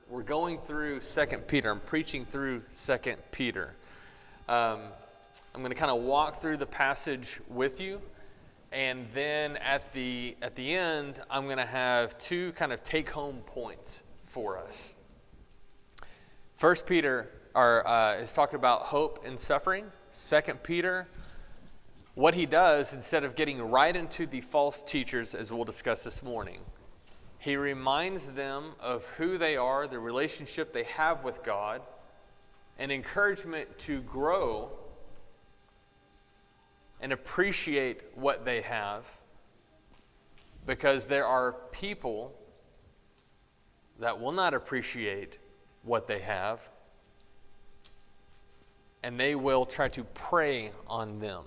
we're going through 2 Peter. I'm preaching through 2 Peter. I'm going to kind of walk through the passage with you, and then at the end, I'm going to have two kind of take-home points for us. 1 Peter is talking about hope and suffering. 2 Peter, what he does, instead of getting right into the false teachers, as we'll discuss this morning, he reminds them of who they are, the relationship they have with God, and encouragement to grow and appreciate what they have, because there are people that will not appreciate what they have, and they will try to prey on them.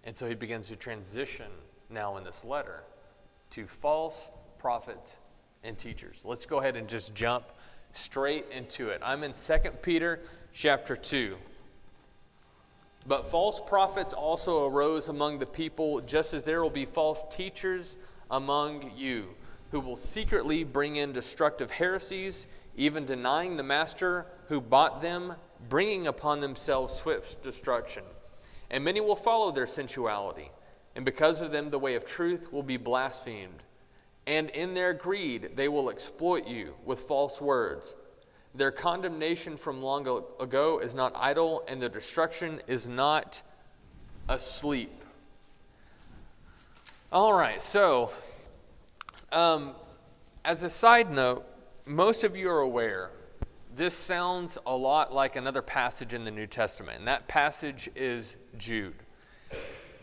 And so he begins to transition now in this letter to false prophets and teachers. Let's go ahead and just jump straight into it. I'm in 2 Peter chapter 2. But false prophets also arose among the people, just as there will be false teachers among you, who will secretly bring in destructive heresies, even denying the master who bought them, bringing upon themselves swift destruction. And many will follow their sensuality, and because of them the way of truth will be blasphemed. And in their greed they will exploit you with false words. Their condemnation from long ago is not idle, and their destruction is not asleep. All right, so as a side note, most of you are aware, this sounds a lot like another passage in the New Testament, and that passage is Jude.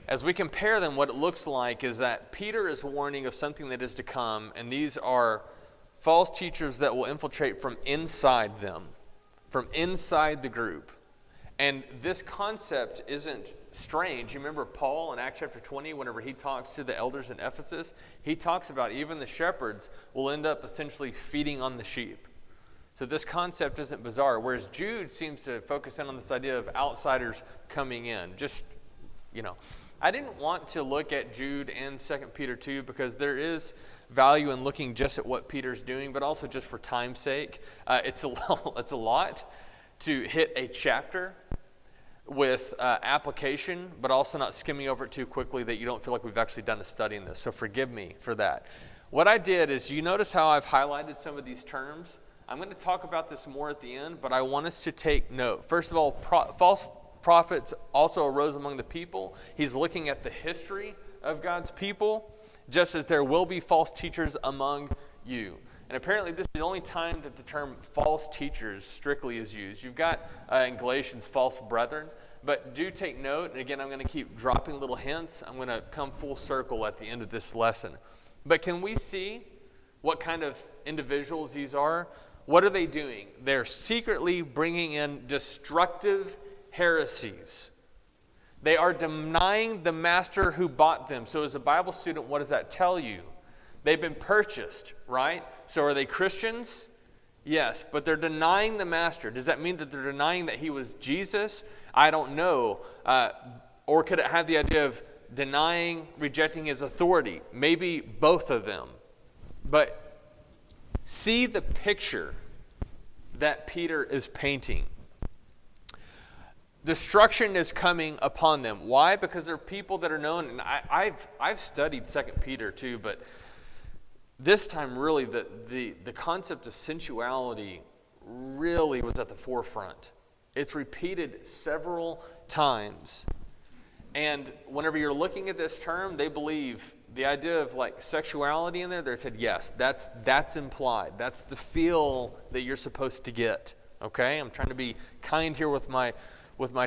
As we compare them, what it looks like is that Peter is warning of something that is to come, and these are false teachers that will infiltrate from inside them, from inside the group. And this concept isn't strange. You remember Paul in Acts chapter 20, whenever he talks to the elders in Ephesus, he talks about even the shepherds will end up essentially feeding on the sheep. So this concept isn't bizarre, whereas Jude seems to focus in on this idea of outsiders coming in. I didn't want to look at Jude and 2 Peter 2 because there is value in looking just at what Peter's doing, but also just for time's sake. It's a lot to hit a chapter with application, but also not skimming over it too quickly that you don't feel like we've actually done a study in this. So forgive me for that. What I did is, you notice how I've highlighted some of these terms? I'm going to talk about this more at the end, but I want us to take note. First of all, false prophets also arose among the people. He's looking at the history of God's people, just as there will be false teachers among you. And apparently this is the only time that the term false teachers strictly is used. You've got in Galatians false brethren, but do take note, and again I'm going to keep dropping little hints. I'm going to come full circle at the end of this lesson. But can we see what kind of individuals these are? What are they doing? They're secretly bringing in destructive heresies. They are denying the master who bought them. So as a Bible student, what does that tell you? They've been purchased, right? So are they Christians? Yes, but they're denying the master. Does that mean that they're denying that he was Jesus? I don't know. Or could it have the idea of denying, rejecting his authority? Maybe both of them. But see the picture that Peter is painting. Destruction is coming upon them. Why? Because they're people that are known, and I've studied 2 Peter too, but this time really the concept of sensuality really was at the forefront. It's repeated several times. And whenever you're looking at this term, they believe the idea of like sexuality in there, they said, yes, that's implied. That's the feel that you're supposed to get. Okay? I'm trying to be kind here with my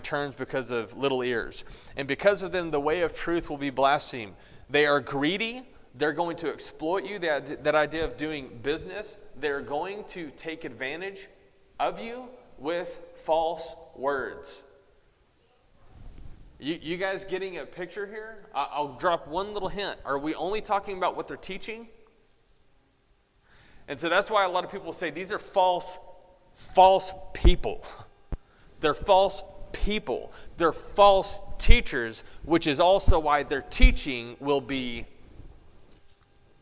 terms because of little ears. And because of them, the way of truth will be blasphemed. They are greedy. They're going to exploit you. That idea of doing business. They're going to take advantage of you with false words. You guys getting a picture here? I'll drop one little hint. Are we only talking about what they're teaching? And so that's why a lot of people say these are false people. They're false people. They're false teachers, which is also why their teaching will be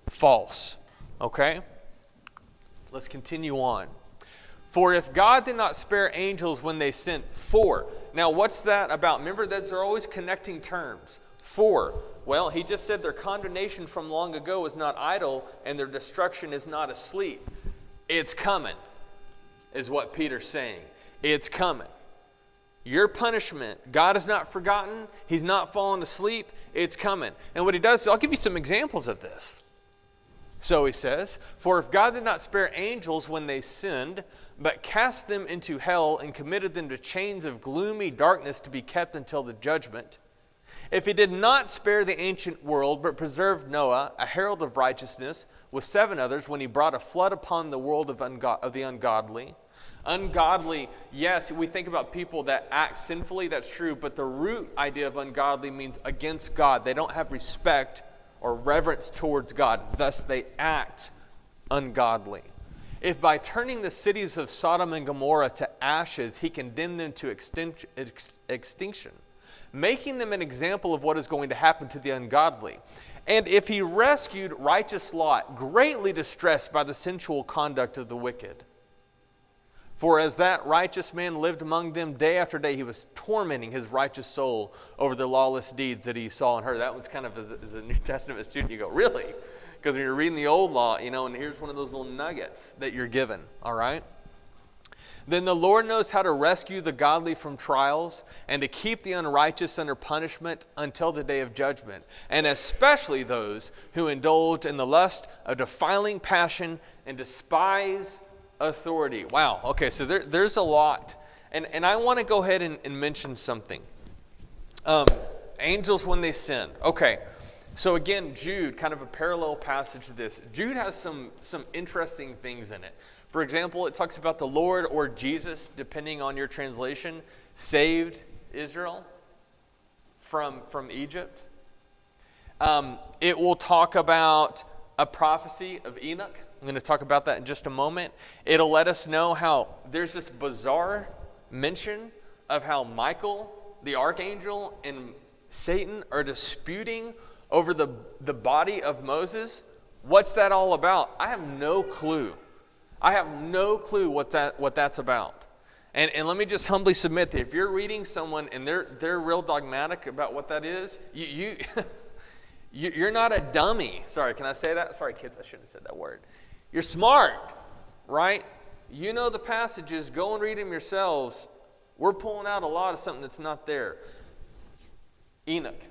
false. Okay? Let's continue on. For if God did not spare angels when they sinned, for. Now, what's that about? Remember, those are always connecting terms. For. Well, he just said their condemnation from long ago is not idle, and their destruction is not asleep. It's coming, is what Peter's saying. It's coming. Your punishment, God has not forgotten. He's not fallen asleep. It's coming. And what he does, I'll give you some examples of this. So he says, for if God did not spare angels when they sinned, but cast them into hell and committed them to chains of gloomy darkness to be kept until the judgment, if he did not spare the ancient world, but preserved Noah, a herald of righteousness, with 7 others, when he brought a flood upon the world of the ungodly. Ungodly, yes, we think about people that act sinfully, that's true, but the root idea of ungodly means against God. They don't have respect or reverence towards God, thus they act ungodly. If by turning the cities of Sodom and Gomorrah to ashes, he condemned them to extinction, making them an example of what is going to happen to the ungodly. And if he rescued righteous Lot, greatly distressed by the sensual conduct of the wicked. For as that righteous man lived among them day after day, he was tormenting his righteous soul over the lawless deeds that he saw and heard. That one's kind of, as a New Testament student, you go, really? Because when you're reading the old law, and here's one of those little nuggets that you're given, all right? Then the Lord knows how to rescue the godly from trials and to keep the unrighteous under punishment until the day of judgment, and especially those who indulge in the lust of defiling passion and despise authority. Wow. Okay, so there's a lot. And I want to go ahead and mention something. Angels when they sin. Okay, so again, Jude, kind of a parallel passage to this. Jude has some interesting things in it. For example, it talks about the Lord or Jesus, depending on your translation, saved Israel from Egypt. It will talk about a prophecy of Enoch. I'm going to talk about that in just a moment. It'll let us know how there's this bizarre mention of how Michael, the archangel, and Satan are disputing over the body of Moses. What's that all about? I have no clue. I have no clue what that's about. And let me just humbly submit that if you're reading someone and they're real dogmatic about what that is, you're not a dummy. Sorry, can I say that? Sorry, kids, I shouldn't have said that word. You're smart, right? You know the passages. Go and read them yourselves. We're pulling out a lot of something that's not there. Enoch.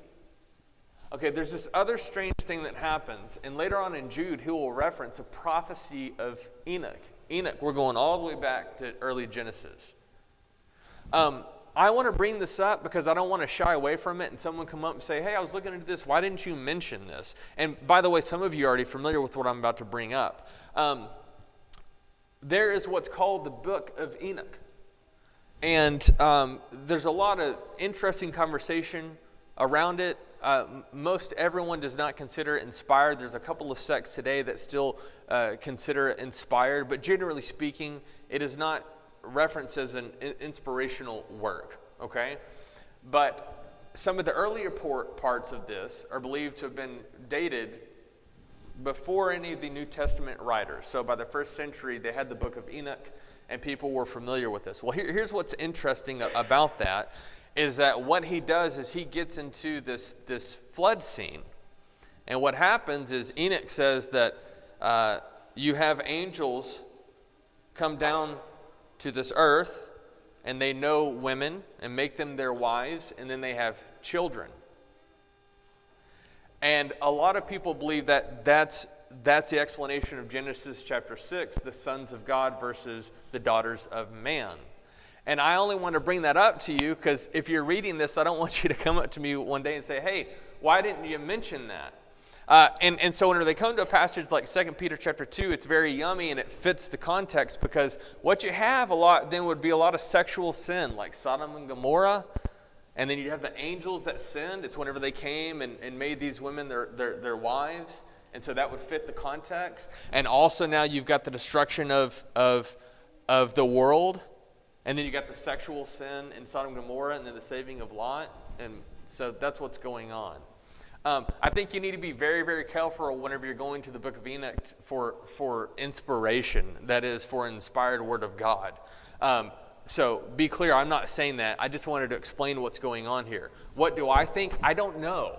Okay, there's this other strange thing that happens. And later on in Jude, he will reference a prophecy of Enoch. Enoch, we're going all the way back to early Genesis. I want to bring this up because I don't want to shy away from it and someone come up and say, hey, I was looking into this. Why didn't you mention this? And by the way, some of you are already familiar with what I'm about to bring up. There is what's called the Book of Enoch. And there's a lot of interesting conversation around it. Most everyone does not consider it inspired. There's a couple of sects today that still consider it inspired. But generally speaking, it is not referenced as an inspirational work, okay? But some of the earlier parts of this are believed to have been dated before any of the New Testament writers. So by the 1st century, they had the Book of Enoch, and people were familiar with this. Well, here's what's interesting about that, is that what he does is he gets into this flood scene. And what happens is Enoch says that you have angels come down to this earth, and they know women and make them their wives, and then they have children. And a lot of people believe that that's the explanation of Genesis chapter 6, the sons of God versus the daughters of man. And I only want to bring that up to you because if you're reading this, I don't want you to come up to me one day and say, hey, why didn't you mention that? And so when they come to a passage like 2 Peter chapter 2, it's very yummy and it fits the context because what you have a lot then would be a lot of sexual sin like Sodom and Gomorrah. And then you have the angels that sinned. It's whenever they came and made these women their wives. And so that would fit the context. And also now you've got the destruction of the world. And then you got the sexual sin in Sodom and Gomorrah and then the saving of Lot. And so that's what's going on. I think you need to be very, very careful whenever you're going to the book of Enoch for inspiration, that is, for inspired word of God. So be clear, I'm not saying that. I just wanted to explain what's going on here. What do I think? I don't know.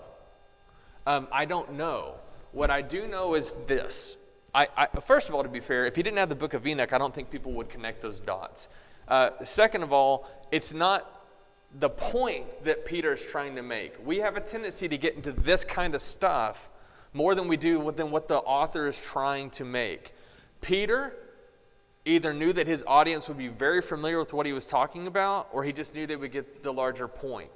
I don't know. What I do know is this. First of all, to be fair, if you didn't have the book of Enoch, I don't think people would connect those dots. Second of all, it's not the point that Peter is trying to make. We have a tendency to get into this kind of stuff more than we do than what the author is trying to make. Peter either knew that his audience would be very familiar with what he was talking about, or he just knew they would get the larger point.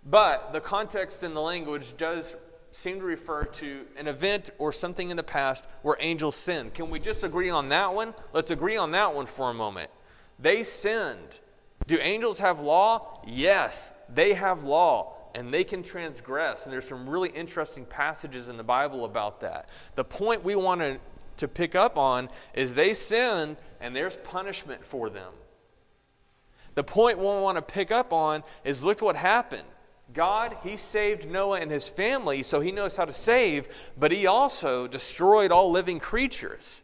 But the context and the language does seem to refer to an event or something in the past where angels sinned. Can we just agree on that one? Let's agree on that one for a moment. They sinned. Do angels have law? Yes, they have law, and they can transgress. And there's some really interesting passages in the Bible about that. The point we want to pick up on is they sinned, and there's punishment for them. The point we want to pick up on is look what happened. God, he saved Noah and his family, so he knows how to save, but he also destroyed all living creatures.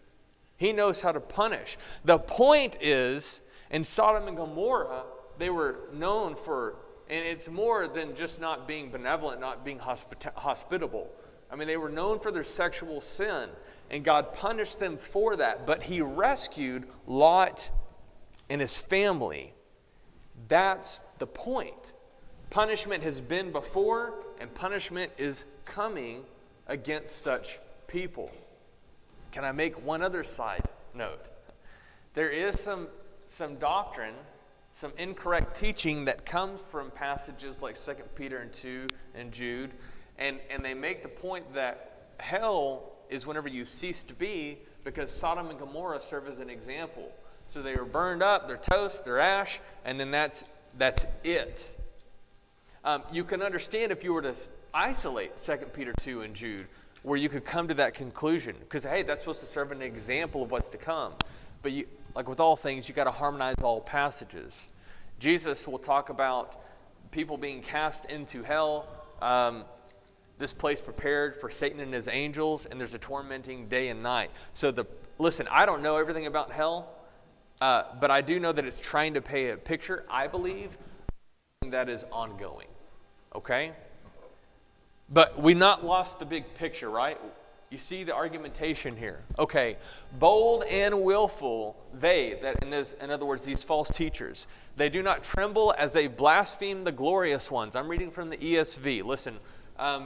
He knows how to punish. The point is, in Sodom and Gomorrah, they were known for, and it's more than just not being benevolent, not being hospitable. I mean, they were known for their sexual sin, and God punished them for that, but he rescued Lot and his family. That's the point. Punishment has been before, and punishment is coming against such people. Can I make one other side note? There is some doctrine, some incorrect teaching that comes from passages like 2 Peter and 2 and Jude, and they make the point that hell is whenever you cease to be, because Sodom and Gomorrah serve as an example. So they were burned up, they're toast, they're ash, and then that's it. You can understand if you were to isolate 2 Peter 2 and Jude, where you could come to that conclusion, because hey, that's supposed to serve an example of what's to come. But you, like with all things, you got to harmonize all passages. Jesus will talk about people being cast into hell, this place prepared for Satan and his angels, and there's a tormenting day and night. So listen, I don't know everything about hell, but I do know that it's trying to paint a picture, I believe, that is ongoing. Okay? But we not lost the big picture, right? You see the argumentation here. Okay, bold and willful, in other words, these false teachers, they do not tremble as they blaspheme the glorious ones. I'm reading from the ESV. Listen,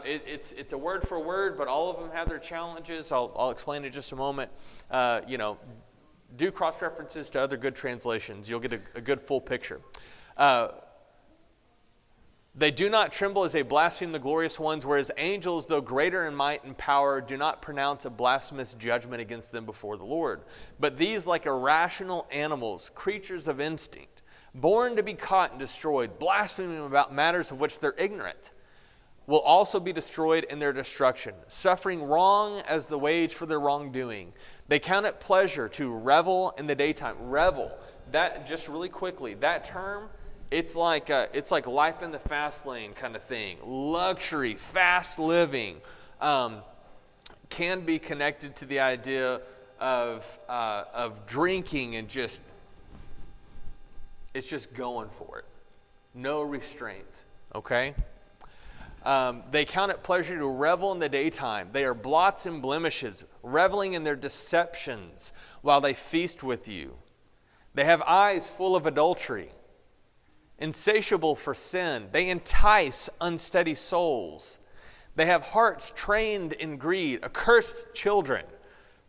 it's a word for word, but all of them have their challenges. I'll explain in just a moment. Do cross-references to other good translations. You'll get a good full picture. They do not tremble as they blaspheme the glorious ones, whereas angels, though greater in might and power, do not pronounce a blasphemous judgment against them before the Lord. But these, like irrational animals, creatures of instinct, born to be caught and destroyed, blaspheming about matters of which they're ignorant, will also be destroyed in their destruction, suffering wrong as the wage for their wrongdoing. They count it pleasure to revel in the daytime. Revel, that just really quickly, that term, it's like life in the fast lane kind of thing. Luxury, fast living, can be connected to the idea of drinking and it's just going for it. No restraints, okay? They count it pleasure to revel in the daytime. They are blots and blemishes, reveling in their deceptions while they feast with you. They have eyes full of adultery, insatiable for sin. They entice unsteady souls. They have hearts trained in greed, accursed children.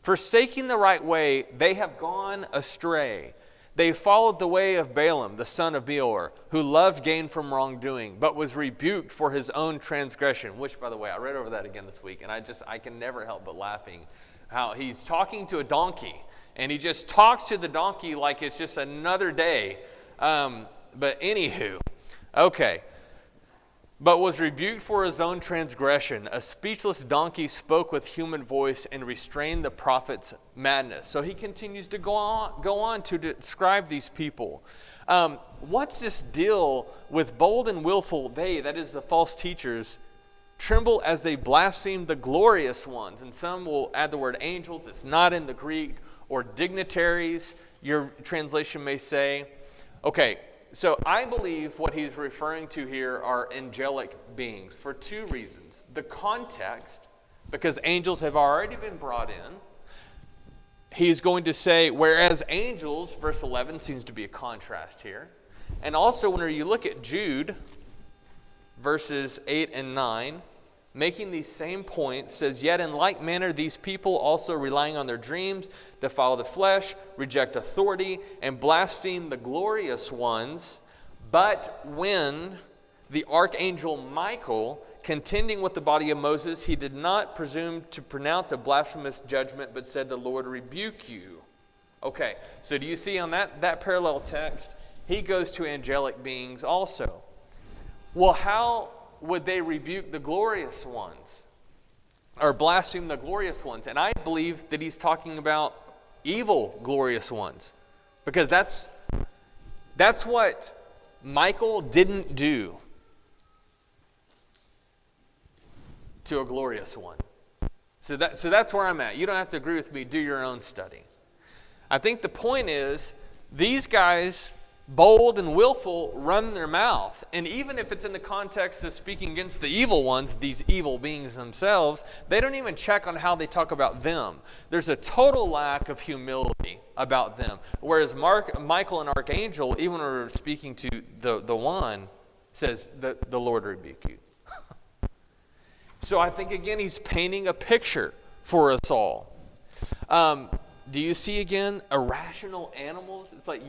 Forsaking the right way, they have gone astray. They followed the way of Balaam, the son of Beor, who loved gain from wrongdoing, but was rebuked for his own transgression. Which, by the way, I read over that again this week, and I can never help but laughing. How he's talking to a donkey, and he just talks to the donkey like it's just another day. But anywho, okay. But was rebuked for his own transgression. A speechless donkey spoke with human voice and restrained the prophet's madness. So he continues to go on to describe these people. What's this deal with bold and willful, that is the false teachers, tremble as they blaspheme the glorious ones. And some will add the word angels. It's not in the Greek. Or dignitaries, your translation may say. Okay, so I believe what he's referring to here are angelic beings for two reasons. The context, because angels have already been brought in. He's going to say, whereas angels, verse 11 seems to be a contrast here. And also, when you look at Jude, verses 8 and 9, making these same points, says, yet in like manner these people also relying on their dreams, defile the flesh, reject authority, and blaspheme the glorious ones. But when the archangel Michael, contending with the body of Moses, he did not presume to pronounce a blasphemous judgment, but said, the Lord rebuke you. Okay, so do you see on that parallel text, he goes to angelic beings also. Well, how would they rebuke the glorious ones or blaspheme the glorious ones? And I believe that he's talking about evil glorious ones, because that's what Michael didn't do to a glorious one. So that's where I'm at. You don't have to agree with me. Do your own study. I think the point is, these guys, bold and willful, run their mouth. And even if it's in the context of speaking against the evil ones, these evil beings themselves, they don't even check on how they talk about them. There's a total lack of humility about them. Whereas Michael and Archangel, even when we're speaking to the one, says, the Lord rebuke you. So I think, again, he's painting a picture for us all. Do you see, again, irrational animals? It's like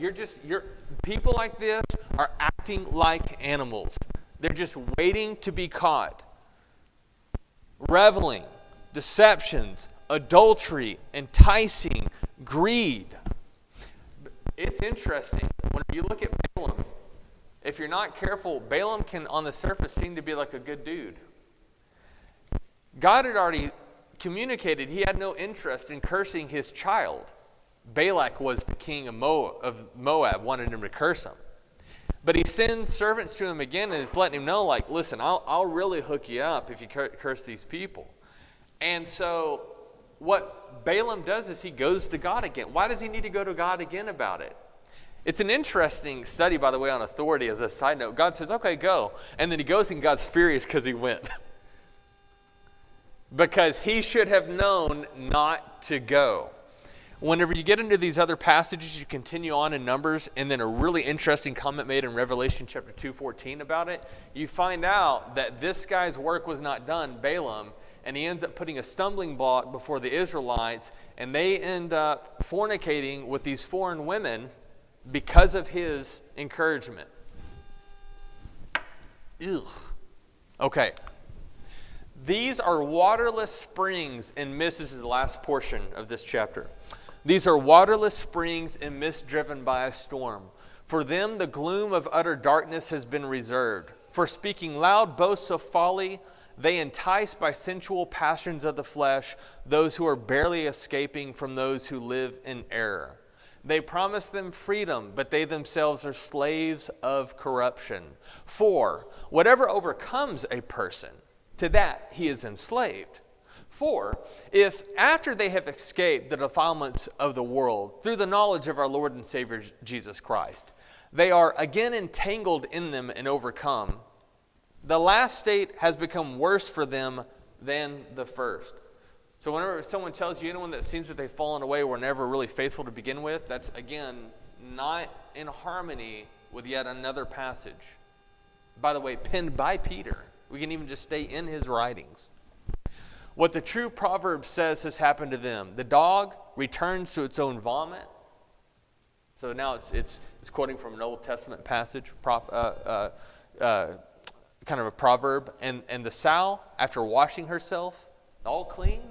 people like this are acting like animals. They're just waiting to be caught. Reveling, deceptions, adultery, enticing, greed. It's interesting. When you look at Balaam, if you're not careful, Balaam can, on the surface, seem to be like a good dude. God had already communicated he had no interest in cursing his child. Balak was the king of Moab, wanted him to curse him. But he sends servants to him again and is letting him know, like, listen, I'll really hook you up if you curse these people. And so what Balaam does is he goes to God again. Why does he need to go to God again about it? It's an interesting study, by the way, on authority as a side note. God says, okay, go. And then he goes and God's furious because he went. Because he should have known not to go. Whenever you get into these other passages, you continue on in Numbers, and then a really interesting comment made in Revelation chapter 2:14 about it, you find out that this guy's work was not done, Balaam, and he ends up putting a stumbling block before the Israelites, and they end up fornicating with these foreign women because of his encouragement. Ugh. Okay. These are waterless springs in mist. This is the last portion of this chapter. These are waterless springs in mist driven by a storm. For them the gloom of utter darkness has been reserved. For speaking loud boasts of folly, they entice by sensual passions of the flesh those who are barely escaping from those who live in error. They promise them freedom, but they themselves are slaves of corruption. For whatever overcomes a person, to that he is enslaved. For if after they have escaped the defilements of the world through the knowledge of our Lord and Savior Jesus Christ, they are again entangled in them and overcome, the last state has become worse for them than the first. So whenever someone tells you anyone that seems that they've fallen away were never really faithful to begin with, that's again not in harmony with yet another passage. By the way, penned by Peter. We can even just stay in his writings. What the true proverb says has happened to them. The dog returns to its own vomit. So now it's quoting from an Old Testament passage, kind of a proverb. And the sow, after washing herself, all clean,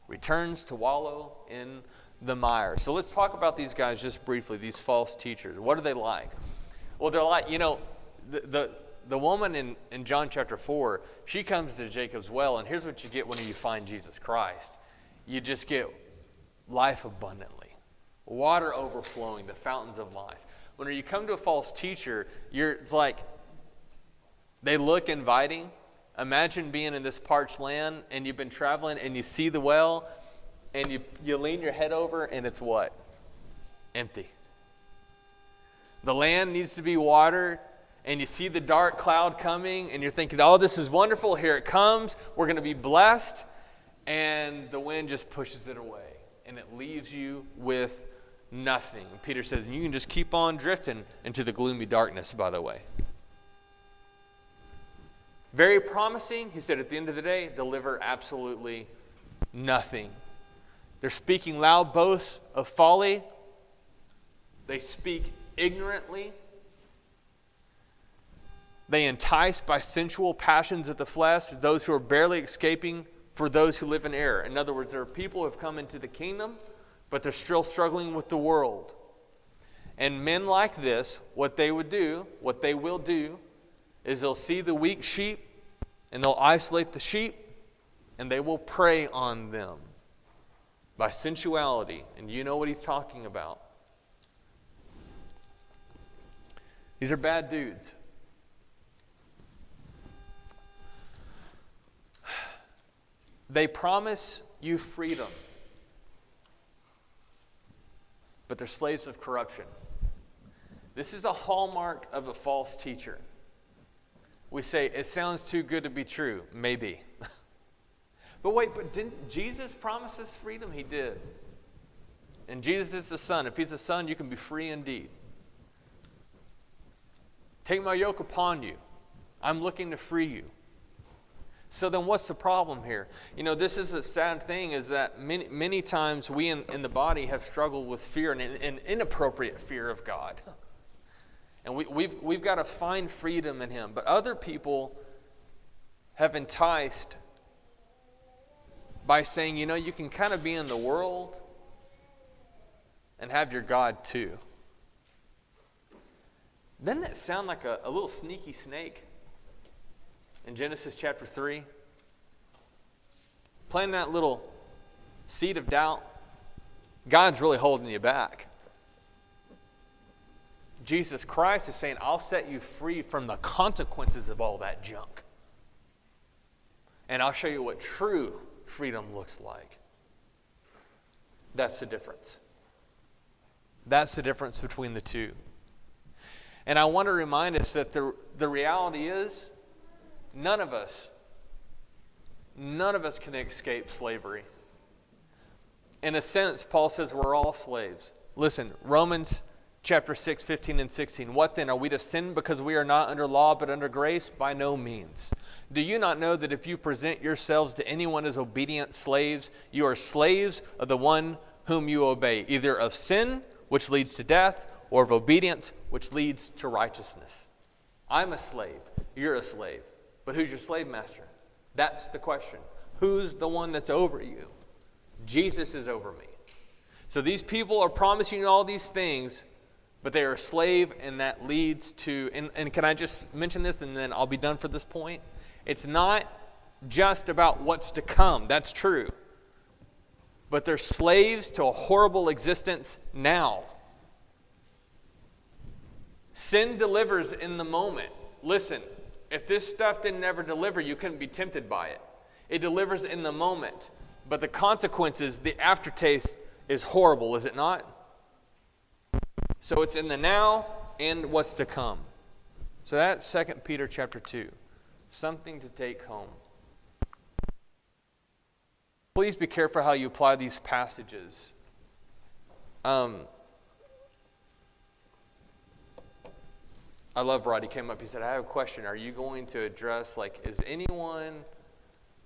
returns to wallow in the mire. So let's talk about these guys just briefly, these false teachers. What are they like? Well, they're like, the woman in John chapter 4, she comes to Jacob's well, and here's what you get when you find Jesus Christ. You just get life abundantly, water overflowing, the fountains of life. When you come to a false teacher, it's like they look inviting, Imagine being in this parched land and you've been traveling and you see the well and you lean your head over and it's what? Empty. The land needs to be watered and you see the dark cloud coming and you're thinking, oh, this is wonderful. Here it comes. We're going to be blessed. And the wind just pushes it away and it leaves you with nothing. Peter says, you can just keep on drifting into the gloomy darkness, by the way. Very promising. He said, at the end of the day, deliver absolutely nothing. They're speaking loud boasts of folly. They speak ignorantly. They entice by sensual passions of the flesh those who are barely escaping for those who live in error. In other words, there are people who have come into the kingdom, but they're still struggling with the world. And men like this, what they will do, is they'll see the weak sheep, and they'll isolate the sheep, and they will prey on them by sensuality. And you know what he's talking about. These are bad dudes. They promise you freedom, but they're slaves of corruption. This is a hallmark of a false teacher. We say, it sounds too good to be true. Maybe. But wait, didn't Jesus promise us freedom? He did. And Jesus is the Son. If he's the Son, you can be free indeed. Take my yoke upon you. I'm looking to free you. So then what's the problem here? You know, this is a sad thing, is that many times we in the body have struggled with fear and an inappropriate fear of God. And we've got to find freedom in him. But other people have enticed by saying, you know, you can kind of be in the world and have your God too. Doesn't that sound like a little sneaky snake? In Genesis chapter 3, planting that little seed of doubt, God's really holding you back. Jesus Christ is saying, I'll set you free from the consequences of all that junk. And I'll show you what true freedom looks like. That's the difference. That's the difference between the two. And I want to remind us that the reality is, none of us can escape slavery. In a sense, Paul says we're all slaves. Listen, Romans chapter 6, 15 and 16. What then? Are we to sin because we are not under law but under grace? By no means. Do you not know that if you present yourselves to anyone as obedient slaves, you are slaves of the one whom you obey, either of sin, which leads to death, or of obedience, which leads to righteousness? I'm a slave. You're a slave. But who's your slave master? That's the question. Who's the one that's over you? Jesus is over me. So these people are promising you all these things, but they are a slave, and that leads to, and can I just mention this and then I'll be done for this point? It's not just about what's to come. That's true. But they're slaves to a horrible existence now. Sin delivers in the moment. Listen. If this stuff didn't ever deliver, you couldn't be tempted by it. It delivers in the moment. But the consequences, the aftertaste is horrible, is it not? So it's in the now and what's to come. So that's 2 Peter chapter 2. Something to take home. Please be careful how you apply these passages. I love Rod. He came up. He said, I have a question. Are you going to address,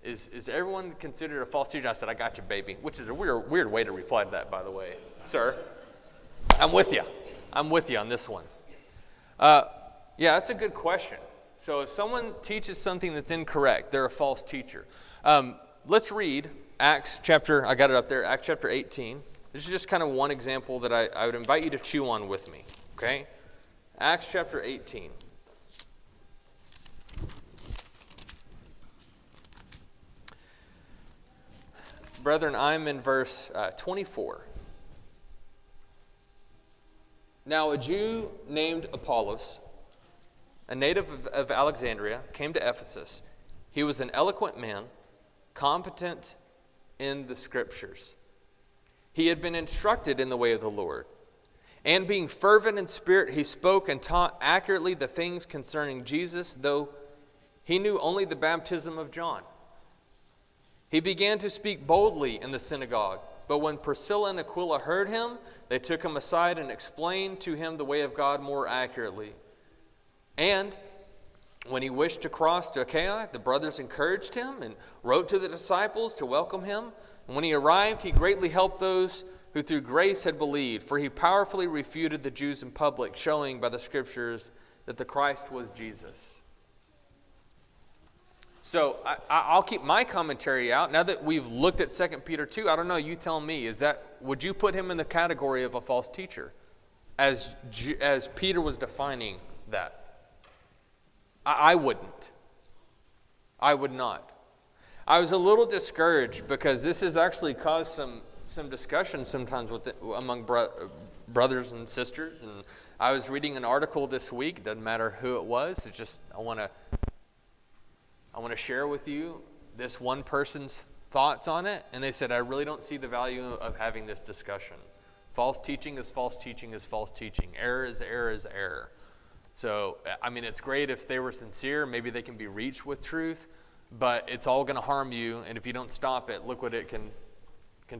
is everyone considered a false teacher? I said, I got you, baby. Which is a weird way to reply to that, by the way. Sir, I'm with you. I'm with you on this one. Yeah, that's a good question. So if someone teaches something that's incorrect, they're a false teacher. Let's read Acts chapter 18. This is just kind of one example that I would invite you to chew on with me. Okay? Acts chapter 18. Brethren, I'm in verse 24. Now a Jew named Apollos, a native of Alexandria, came to Ephesus. He was an eloquent man, competent in the Scriptures. He had been instructed in the way of the Lord. And being fervent in spirit, he spoke and taught accurately the things concerning Jesus, though he knew only the baptism of John. He began to speak boldly in the synagogue. But when Priscilla and Aquila heard him, they took him aside and explained to him the way of God more accurately. And when he wished to cross to Achaia, the brothers encouraged him and wrote to the disciples to welcome him. And when he arrived, he greatly helped those who through grace had believed, for he powerfully refuted the Jews in public, showing by the Scriptures that the Christ was Jesus. So I'll keep my commentary out. Now that we've looked at 2 Peter 2, I don't know, you tell me, would you put him in the category of a false teacher as Peter was defining that? I wouldn't. I would not. I was a little discouraged because this has actually caused some discussion sometimes among brothers and sisters. And I was reading an article this week. Doesn't matter who it was. It's just I want to share with you this one person's thoughts on it. And they said, I really don't see the value of having this discussion. False teaching is false teaching is false teaching. Error is error is error. So, I mean, it's great if they were sincere. Maybe they can be reached with truth. But it's all going to harm you. And if you don't stop it, look what it can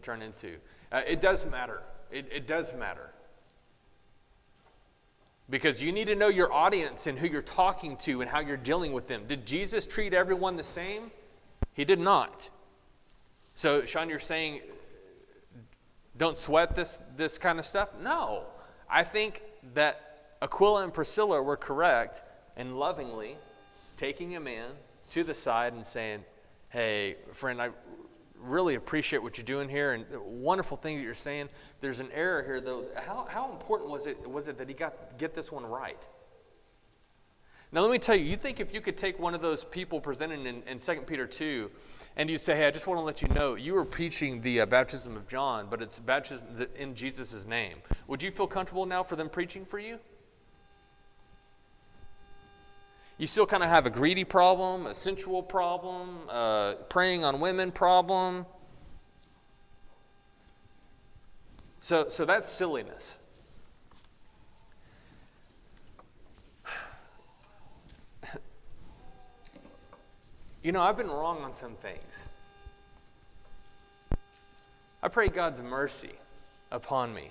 turn into. It does matter. It does matter. Because you need to know your audience and who you're talking to and how you're dealing with them. Did Jesus treat everyone the same? He did not. So, Sean, you're saying don't sweat this kind of stuff? No. I think that Aquila and Priscilla were correct in lovingly taking a man to the side and saying, hey, friend, I really appreciate what you're doing here and the wonderful thing that you're saying. There's an error here, though. How important was it that he get this one right? Now, let me tell you, you think if you could take one of those people presented in 2 Peter 2 and you say, hey, I just want to let you know, you were preaching the baptism of John, but it's baptism in Jesus' name. Would you feel comfortable now for them preaching for you? You still kind of have a greedy problem, a sensual problem, preying on women problem. So that's silliness. You know, I've been wrong on some things. I pray God's mercy upon me.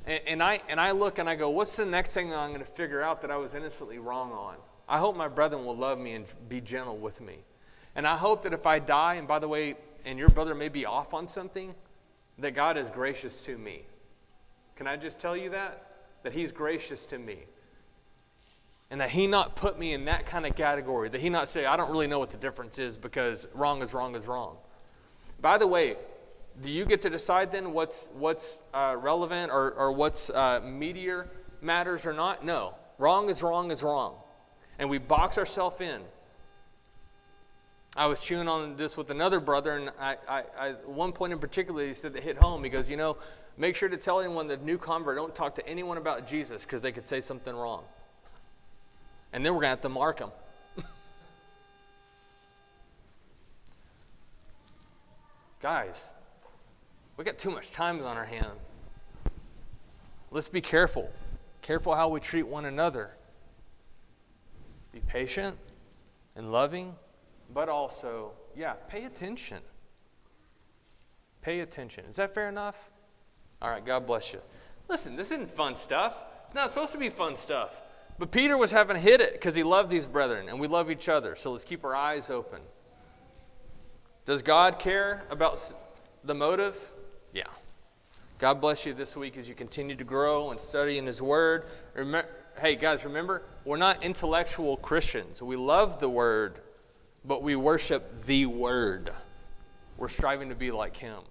And I look and I go, what's the next thing I'm going to figure out that I was innocently wrong on? I hope my brethren will love me and be gentle with me. And I hope that if I die, and by the way, and your brother may be off on something, that God is gracious to me. Can I just tell you that? That he's gracious to me. And that he not put me in that kind of category. That he not say, I don't really know what the difference is because wrong is wrong is wrong. By the way, do you get to decide then what's relevant or what's meatier matters or not? No. Wrong is wrong is wrong. And we box ourselves in. I was chewing on this with another brother, and I one point in particular, he said that hit home. He goes, you know, make sure to tell anyone, the new convert, don't talk to anyone about Jesus because they could say something wrong. And then we're going to have to mark them. Guys, we got too much time on our hand. Let's be careful. Careful how we treat one another. Be patient and loving, but also, pay attention. Pay attention. Is that fair enough? All right, God bless you. Listen, this isn't fun stuff. It's not supposed to be fun stuff. But Peter was having to hit it because he loved these brethren, and we love each other. So let's keep our eyes open. Does God care about the motive? Yeah. God bless you this week as you continue to grow and study in his word. Hey, guys, remember, we're not intellectual Christians. We love the word, but we worship the word. We're striving to be like him.